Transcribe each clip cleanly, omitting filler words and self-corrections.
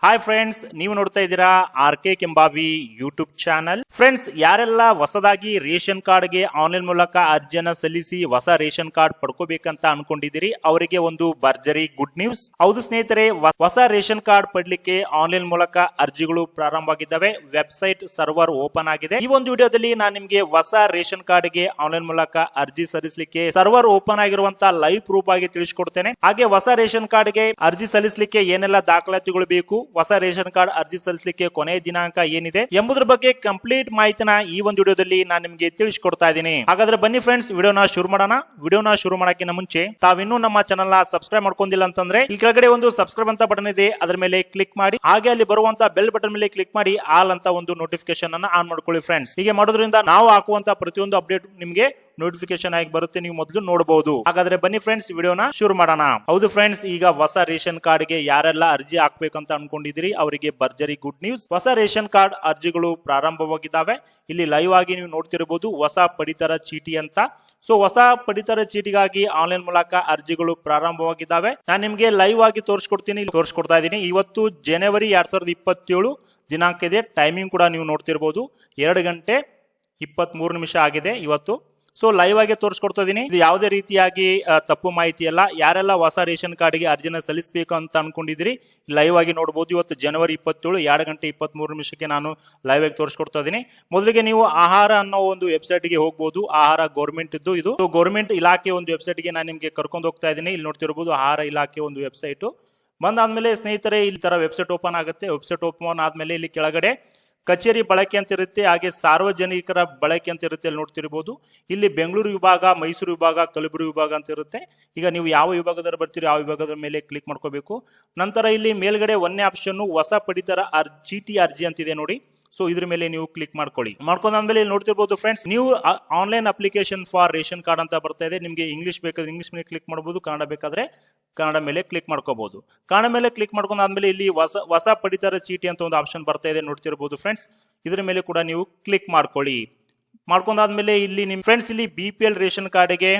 Hi friends, ನೀವು ನೋಡ್ತಾ ಇದ್ದೀರಾ RK Kembhavi YouTube channel. Friends, ಯಾರೆಲ್ಲ ಹೊಸದಾಗಿ ರೇಷನ್ ಕಾರ್ಡ್ಗೆ ಆನ್ಲೈನ್ ಮೂಲಕ ಅರ್ಜಿಯನ್ನ ಸಲ್ಲಿಸಿ ಹೊಸ ರೇಷನ್ ಕಾರ್ಡ್ ಪಡ್ಕೋಬೇಕಂತ ಅನ್ಕೊಂಡಿದ್ದೀರಿ, ಅವರಿಗೆ ಒಂದು ಭರ್ಜರಿ ಗುಡ್ ನ್ಯೂಸ್. ಹೌದು ಸ್ನೇಹಿತರೆ, ಹೊಸ ರೇಷನ್ ಕಾರ್ಡ್ ಪಡ್ಲಿಕ್ಕೆ ಆನ್ಲೈನ್ ಮೂಲಕ ಅರ್ಜಿಗಳು ಪ್ರಾರಂಭವಾಗಿದ್ದಾವೆ. ವೆಬ್ಸೈಟ್ ಸರ್ವರ್ ಓಪನ್ ಆಗಿದೆ. ಈ ಒಂದು ವಿಡಿಯೋದಲ್ಲಿ ನಾನು ನಿಮಗೆ ಹೊಸ ರೇಷನ್ ಕಾರ್ಡ್ಗೆ ಆನ್ಲೈನ್ ಮೂಲಕ ಅರ್ಜಿ ಸಲ್ಲಿಸಲಿಕ್ಕೆ ಸರ್ವರ್ ಓಪನ್ ಆಗಿರುವಂತಹ ಲೈವ್ ಪ್ರೂಫ್ ಆಗಿ ತಿಳಿಸಿಕೊಡ್ತೇನೆ. ಹಾಗೆ ಹೊಸ ರೇಷನ್ ಕಾರ್ಡ್ಗೆ ಅರ್ಜಿ ಸಲ್ಲಿಸಲಿಕ್ಕೆ ಏನೆಲ್ಲ ದಾಖಲಾತಿಗಳು ಬೇಕು, ಹೊಸ ರೇಷನ್ ಕಾರ್ಡ್ ಅರ್ಜಿ ಸಲ್ಲಿಸಲಿಕ್ಕೆ ಕೊನೆಯ ದಿನಾಂಕ ಏನಿದೆ ಎಂಬುದರ ಬಗ್ಗೆ ಕಂಪ್ಲೀಟ್ ಮಾಹಿತಿನ ಈ ಒಂದು ವಿಡಿಯೋದಲ್ಲಿ ನಾನು ನಿಮಗೆ ತಿಳಿಸಿಕೊಡ್ತಾ ಇದ್ದೀನಿ. ಹಾಗಾದ್ರೆ ಬನ್ನಿ ಫ್ರೆಂಡ್ಸ್, ವಿಡಿಯೋನ ಶುರು ಮಾಡೋಣ. ವಿಡಿಯೋನ ಶುರು ಮಾಡೋಕ್ಕಿಂತ ಮುಂಚೆ ತಾವಿನ್ನೂ ನಮ್ಮ ಚಾನಲ್ ನ ಸಬ್ಸ್ಕ್ರೈಬ್ ಮಾಡ್ಕೊಂಡಿಲ್ಲ ಅಂತಂದ್ರೆ ಇಲ್ಲಿ ಕೆಳಗಡೆ ಒಂದು ಸಬ್ಸ್ಕ್ರೈಬ್ ಅಂತ ಬಟನ್ ಇದೆ, ಅದರ ಮೇಲೆ ಕ್ಲಿಕ್ ಮಾಡಿ. ಹಾಗೆ ಅಲ್ಲಿ ಬರುವಂತ ಬೆಲ್ ಬಟನ್ ಮೇಲೆ ಕ್ಲಿಕ್ ಮಾಡಿ ಆಲ್ ಅಂತ ಒಂದು ನೋಟಿಫಿಕೇಶನ್ ಅನ್ನ ಆನ್ ಮಾಡ್ಕೊಳ್ಳಿ ಫ್ರೆಂಡ್ಸ್. ಹೀಗೆ ಮಾಡೋದ್ರಿಂದ ನಾವು ಹಾಕುವಂತ ಪ್ರತಿಯೊಂದು ಅಪ್ಡೇಟ್ ನಿಮಗೆ ನೋಟಿಫಿಕೇಶನ್ ಆಗಿ ಬರುತ್ತೆ, ನೀವು ಮೊದಲು ನೋಡಬಹುದು. ಹಾಗಾದ್ರೆ ಬನ್ನಿ ಫ್ರೆಂಡ್ಸ್, ವಿಡಿಯೋನ ಶುರು ಮಾಡೋಣ. ಹೌದು ಫ್ರೆಂಡ್ಸ್, ಈಗ ಹೊಸ ರೇಷನ್ ಕಾರ್ಡ್ ಗೆ ಯಾರೆಲ್ಲ ಅರ್ಜಿ ಹಾಕ್ಬೇಕಂತ ಅನ್ಕೊಂಡಿದ್ದೀರಿ ಅವರಿಗೆ ಭರ್ಜರಿ ಗುಡ್ ನ್ಯೂಸ್. ಹೊಸ ರೇಷನ್ ಕಾರ್ಡ್ ಅರ್ಜಿಗಳು ಪ್ರಾರಂಭವಾಗಿದ್ದಾವೆ. ಇಲ್ಲಿ ಲೈವ್ ಆಗಿ ನೀವು ನೋಡ್ತಿರಬಹುದು ಹೊಸ ಪಡಿತರ ಚೀಟಿ ಅಂತ. ಸೊ ಹೊಸ ಪಡಿತರ ಚೀಟಿಗಾಗಿ ಆನ್ಲೈನ್ ಮೂಲಕ ಅರ್ಜಿಗಳು ಪ್ರಾರಂಭವಾಗಿದ್ದಾವೆ. ನಾನು ನಿಮ್ಗೆ ಲೈವ್ ಆಗಿ ತೋರಿಸ್ಕೊಡ್ತಾ ಇದ್ದೀನಿ. ಇವತ್ತು ಜನವರಿ 2027 ದಿನಾಂಕ ಇದೆ. ಟೈಮಿಂಗ್ ಕೂಡ ನೀವು ನೋಡ್ತಿರಬಹುದು, 2 ಗಂಟೆ 23 ನಿಮಿಷ ಆಗಿದೆ ಇವತ್ತು. ಸೊ ಲೈವ್ ಆಗಿ ತೋರಿಸ್ಕೊಡ್ತಾ ಇದೀನಿ. ಇದು ಯಾವುದೇ ರೀತಿಯಾಗಿ ತಪ್ಪು ಮಾಹಿತಿ ಅಲ್ಲ. ಯಾರೆಲ್ಲ ಹೊಸ ರೇಷನ್ ಕಾರ್ಡ್ಗೆ ಅರ್ಜಿನ ಸಲ್ಲಿಸಬೇಕು ಅಂತ ಅನ್ಕೊಂಡಿದ್ರಿ ಲೈವ್ ಆಗಿ ನೋಡಬಹುದು. ಇವತ್ತು ಜನವರಿ 27 2 ಗಂಟೆ 23 ನಿಮಿಷಕ್ಕೆ ನಾನು ಲೈವ್ ಆಗಿ ತೋರಿಸ್ಕೊಡ್ತಾ ಇದೀನಿ. ಮೊದಲಿಗೆ ನೀವು ಆಹಾರ ಅನ್ನೋ ಒಂದು ವೆಬ್ಸೈಟ್ ಗೆ ಹೋಗಬಹುದು. ಆಹಾರ ಗೌರ್ಮೆಂಟ್ ಇದ್ದು ಇದು ಗೌರ್ಮೆಂಟ್ ಇಲಾಖೆ ಒಂದು ವೆಬ್ಸೈಟ್ ಗೆ ನಾನು ನಿಮ್ಗೆ ಕರ್ಕೊಂಡು ಹೋಗ್ತಾ ಇದ್ದೀನಿ. ಇಲ್ಲಿ ನೋಡ್ತಿರಬಹುದು ಆಹಾರ ಇಲಾಖೆ ಒಂದು ವೆಬ್ಸೈಟ್. ಬಂದಾದ್ಮೇಲೆ ಸ್ನೇಹಿತರೆ ಈ ತರ ವೆಬ್ಸೈಟ್ ಓಪನ್ ಆಗುತ್ತೆ. ವೆಬ್ಸೈಟ್ ಓಪನ್ ಆದ್ಮೇಲೆ ಇಲ್ಲಿ ಕೆಳಗಡೆ ಕಚೇರಿ ಬಳಕೆ ಅಂತ ಇರುತ್ತೆ, ಹಾಗೆ ಸಾರ್ವಜನಿಕರ ಬಳಕೆ ಅಂತ ಇರುತ್ತೆ. ಅಲ್ಲಿ ನೋಡ್ತಿರ್ಬೋದು ಇಲ್ಲಿ ಬೆಂಗಳೂರು ವಿಭಾಗ, ಮೈಸೂರು ವಿಭಾಗ, ಕಲಬುರಗಿ ವಿಭಾಗ ಅಂತ ಇರುತ್ತೆ. ಈಗ ನೀವು ಯಾವ ವಿಭಾಗದಲ್ಲಿ ಬರ್ತೀರಿ ಆ ವಿಭಾಗದ ಮೇಲೆ ಕ್ಲಿಕ್ ಮಾಡ್ಕೋಬೇಕು. ನಂತರ ಇಲ್ಲಿ ಮೇಲ್ಗಡೆ ಒಂದೇ ಆಪ್ಷನ್ ಹೊಸ ಪಡಿತರ ಚೀಟಿ ಅರ್ಜಿ ಅಂತಿದೆ ನೋಡಿ. ಸೊ ಇದ್ರ ಮೇಲೆ ನೀವು ಕ್ಲಿಕ್ ಮಾಡ್ಕೊಂಡಾದ್ಮೇಲೆ ಇಲ್ಲಿ ನೋಡ್ತಿರ್ಬೋದು ಫ್ರೆಂಡ್ಸ್, ನೀವು online application for ration card ಅಂತ ಬರ್ತಾ ಇದೆ. ನಿಮಗೆ ಇಂಗ್ಲಿಷ್ ಬೇಕಾದ್ರೆ ಇಂಗ್ಲಿಷ್ ಮೇಲೆ ಕ್ಲಿಕ್ ಮಾಡಬಹುದು, ಕನ್ನಡ ಬೇಕಾದ್ರೆ ಕನ್ನಡ ಮೇಲೆ ಕ್ಲಿಕ್ ಮಾಡ್ಕೋಬಹುದು. ಕನ್ನಡ ಮೇಲೆ ಕ್ಲಿಕ್ ಮಾಡ್ಕೊಂಡಾದ್ಮೇಲೆ ಇಲ್ಲಿ ಹೊಸ ಪಡಿತರ ಚೀಟಿ ಅಂತ ಒಂದು ಆಪ್ಷನ್ ಬರ್ತಾ ಇದೆ ನೋಡ್ತಿರ್ಬೋದು ಫ್ರೆಂಡ್ಸ್. ಇದ್ರ ಮೇಲೆ ಕೂಡ ನೀವು ಕ್ಲಿಕ್ ಮಾಡ್ಕೊಂಡಾದ್ಮೇಲೆ ಇಲ್ಲಿ ನಿಮ್ ಫ್ರೆಂಡ್ಸ್ ಇಲ್ಲಿ BPL ರೇಷನ್ ಕಾರ್ಡ್ಗೆ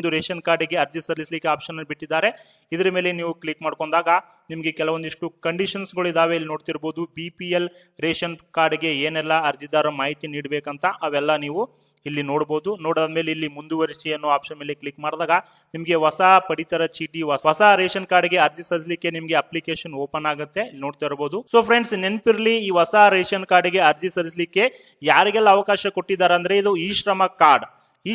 ಅರ್ಜಿ ಸಲ್ಲಿಸಲಿಕ್ಕೆ ಆಪ್ಷನ್ ಬಿಟ್ಟಿದ್ದಾರೆ. ಇದ್ರ ಮೇಲೆ ನೀವು ಕ್ಲಿಕ್ ಮಾಡ್ಕೊಂಡಾಗ ನಿಮ್ಗೆ ಕೆಲವೊಂದಿಷ್ಟು ಕಂಡೀಷನ್ಸ್ ಗಳು ಇದಾವೆ. ಇಲ್ಲಿ ನೋಡ್ತಿರ್ಬೋದು BPL ರೇಷನ್ ಕಾರ್ಡ್ಗೆ ಏನೆಲ್ಲ ಅರ್ಜಿದಾರ ಮಾಹಿತಿ ನೀಡಬೇಕಂತ ಅವೆಲ್ಲ ನೀವು ಇಲ್ಲಿ ನೋಡಬಹುದು. ನೋಡಾದ್ಮೇಲೆ ಇಲ್ಲಿ ಮುಂದುವರಿಸಿ ಅನ್ನೋ ಆಪ್ಷನ್ ಮೇಲೆ ಕ್ಲಿಕ್ ಮಾಡಿದಾಗ ನಿಮ್ಗೆ ಹೊಸ ಪಡಿತರ ಚೀಟಿ, ಹೊಸ ರೇಷನ್ ಕಾರ್ಡ್ಗೆ ಅರ್ಜಿ ಸಲ್ಲಿಸಲಿಕ್ಕೆ ನಿಮ್ಗೆ ಅಪ್ಲಿಕೇಶನ್ ಓಪನ್ ಆಗುತ್ತೆ. ಇಲ್ಲಿ ನೋಡ್ತಾ ಇರಬಹುದು. ಸೊ ಫ್ರೆಂಡ್ಸ್, ನೆನಪಿರ್ಲಿ, ಈ ಹೊಸ ರೇಷನ್ ಕಾರ್ಡ್ಗೆ ಅರ್ಜಿ ಸಲ್ಲಿಸಲಿಕ್ಕೆ ಯಾರಿಗೆಲ್ಲ ಅವಕಾಶ ಕೊಟ್ಟಿದ್ದಾರೆ ಅಂದ್ರೆ ಇದು ಈ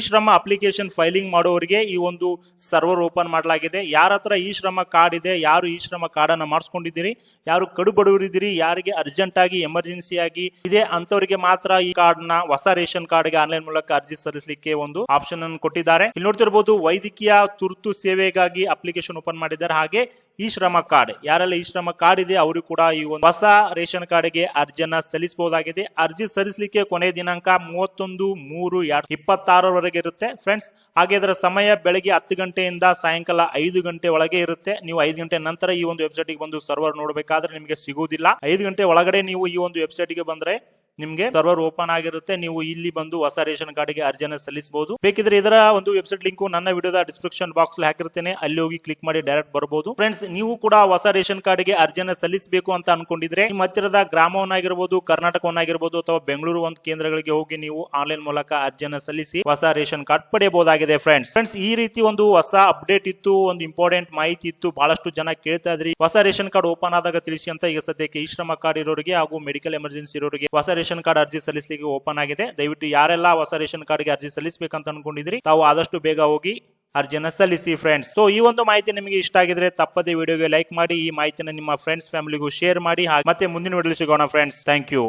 ಶ್ರಮ ಅಪ್ಲಿಕೇಶನ್ ಫೈಲಿಂಗ್ ಮಾಡೋರಿಗೆ ಈ ಒಂದು ಸರ್ವರ್ ಓಪನ್ ಮಾಡಲಾಗಿದೆ. ಯಾರ ಹತ್ರ ಈ ಶ್ರಮ ಕಾರ್ಡ್ ಇದೆ, ಯಾರು ಈ ಶ್ರಮ ಕಾರ್ಡ್ ಅನ್ನ ಮಾಡಿಸ್ಕೊಂಡಿದ್ದೀರಿ, ಯಾರು ಕಡು ಬಡವರಿದ್ದೀರಿ, ಯಾರಿಗೆ ಅರ್ಜೆಂಟ್ ಆಗಿ ಎಮರ್ಜೆನ್ಸಿ ಆಗಿ ಇದೆ ಅಂತವರಿಗೆ ಮಾತ್ರ ಈ ಕಾರ್ಡ್ ನ ಹೊಸ ರೇಷನ್ ಕಾರ್ಡ್ಗೆ ಆನ್ಲೈನ್ ಮೂಲಕ ಅರ್ಜಿ ಸಲ್ಲಿಸಲಿಕ್ಕೆ ಒಂದು ಆಪ್ಷನ್ ಅನ್ನು ಕೊಟ್ಟಿದ್ದಾರೆ. ಇಲ್ಲಿ ನೋಡ್ತಿರಬಹುದು ವೈದ್ಯಕೀಯ ತುರ್ತು ಸೇವೆಗಾಗಿ ಅಪ್ಲಿಕೇಶನ್ ಓಪನ್ ಮಾಡಿದ್ದಾರೆ. ಹಾಗೆ ಈ ಶ್ರಮ ಕಾರ್ಡ್, ಯಾರೆಲ್ಲ ಈ ಶ್ರಮ ಕಾರ್ಡ್ ಇದೆ ಅವರು ಕೂಡ ಈ ಒಂದು ಹೊಸ ರೇಷನ್ ಕಾರ್ಡ್ಗೆ ಅರ್ಜಿಯನ್ನ ಸಲ್ಲಿಸಬಹುದಾಗಿದೆ. ಅರ್ಜಿ ಸಲ್ಲಿಸಲಿಕ್ಕೆ ಕೊನೆಯ ದಿನಾಂಕ 31/3/2026 ವರೆಗೆ ಇರುತ್ತೆ ಫ್ರೆಂಡ್ಸ್. ಹಾಗೆ ಇದರ ಸಮಯ ಬೆಳಗ್ಗೆ 10 ಗಂಟೆಯಿಂದ ಸಾಯಂಕಾಲ 5 ಗಂಟೆ ಒಳಗೆ ಇರುತ್ತೆ. ನೀವು 5 ಗಂಟೆ ನಂತರ ಈ ಒಂದು ವೆಬ್ಸೈಟ್ ಗೆ ಬಂದು ಸರ್ವರ್ ನೋಡಬೇಕಾದ್ರೆ ನಿಮಗೆ ಸಿಗುವುದಿಲ್ಲ. 5 ಗಂಟೆ ಒಳಗಡೆ ನೀವು ಈ ಒಂದು ವೆಬ್ಸೈಟ್ ಗೆ ಬಂದ್ರೆ ನಿಮ್ಗೆ ಸರ್ವರ್ ಓಪನ್ ಆಗಿರುತ್ತೆ. ನೀವು ಇಲ್ಲಿ ಬಂದು ಹೊಸ ರೇಷನ್ ಕಾರ್ಡ್ಗೆ ಅರ್ಜಿಯನ್ನು ಸಲ್ಲಿಸಬಹುದು. ಬೇಕಿದ್ರೆ ಇದರ ಒಂದು ವೆಬ್ಸೈಟ್ ಲಿಂಕ್ ನನ್ನ ವಿಡಿಯೋದ ಡಿಸ್ಕ್ರಿಪ್ಷನ್ ಬಾಕ್ಸ್ ಹಾಕಿರ್ತೇನೆ, ಅಲ್ಲಿ ಹೋಗಿ ಕ್ಲಿಕ್ ಮಾಡಿ ಡೈರೆಕ್ಟ್ ಬರಬಹುದು. ಫ್ರೆಂಡ್ಸ್, ನೀವು ಕೂಡ ಹೊಸ ರೇಷನ್ ಕಾರ್ಡ್ಗೆ ಅರ್ಜಿಯನ್ನು ಸಲ್ಲಿಸಬೇಕು ಅಂತ ಅನ್ಕೊಂಡಿದ್ರೆ ನಿಮ್ಮ ಹತ್ತಿರದ ಗ್ರಾಮವನ್ನಾಗಿರ್ಬೋದು, ಕರ್ನಾಟಕವನ್ನಾಗಿರ್ಬೋದು ಅಥವಾ ಬೆಂಗಳೂರು ಒಂದು ಕೇಂದ್ರಗಳಿಗೆ ಹೋಗಿ ನೀವು ಆನ್ಲೈನ್ ಮೂಲಕ ಅರ್ಜಿಯನ್ನು ಸಲ್ಲಿಸಿ ಹೊಸ ರೇಷನ್ ಕಾರ್ಡ್ ಪಡೆಯಬಹುದಾಗಿದೆ. ಫ್ರೆಂಡ್ಸ್, ಈ ರೀತಿ ಒಂದು ಹೊಸ ಅಪ್ಡೇಟ್ ಇತ್ತು, ಒಂದು ಇಂಪಾರ್ಟೆಂಟ್ ಮಾಹಿತಿ ಇತ್ತು. ಬಹಳಷ್ಟು ಜನ ಕೇಳ್ತಾ ಇದ್ರಿ ಹೊಸ ರೇಷನ್ ಕಾರ್ಡ್ ಓಪನ್ ಆದಾಗ ತಿಳಿಸಿ ಅಂತ. ಈಗ ಸದ್ಯಕ್ಕೆ ಈ ಶ್ರಮ ಕಾರ್ಡ್ ಇರೋರಿಗೆ ಹಾಗೂ ಮೆಡಿಕಲ್ ಎಮರ್ಜೆನ್ಸಿ ಇರೋರಿಗೆ ಹೊಸ ರೇಷನ್ ಕಾರ್ಡ್ ಅರ್ಜಿ ಸಲ್ಲಿಸಲಿಕ್ಕೆ ಓಪನ್ ಆಗಿದೆ. ದಯವಿಟ್ಟು ಯಾರೆಲ್ಲ ಹೊಸ ರೇಷನ್ ಕಾರ್ಡ್ಗೆ ಅರ್ಜಿ ಸಲ್ಲಿಸಬೇಕಂತ ಅನ್ಕೊಂಡಿದ್ರಿ ತಾವು ಆದಷ್ಟು ಬೇಗ ಹೋಗಿ ಅರ್ಜಿಯನ್ನ ಸಲ್ಲಿಸಿ ಫ್ರೆಂಡ್ಸ್. ಸೊ ಈ ಒಂದು ಮಾಹಿತಿ ನಿಮಗೆ ಇಷ್ಟ ಆಗಿದ್ರೆ ತಪ್ಪದೆ ವಿಡಿಯೋಗೆ ಲೈಕ್ ಮಾಡಿ, ಈ ಮಾಹಿತಿನ ನಿಮ್ಮ ಫ್ರೆಂಡ್ಸ್ ಫ್ಯಾಮಿಲಿಗೂ ಶೇರ್ ಮಾಡಿ. ಮತ್ತೆ ಮುಂದಿನ ವಿಡಿಯೋದಲ್ಲಿ ಸಿಗೋಣ ಫ್ರೆಂಡ್ಸ್. Thank you.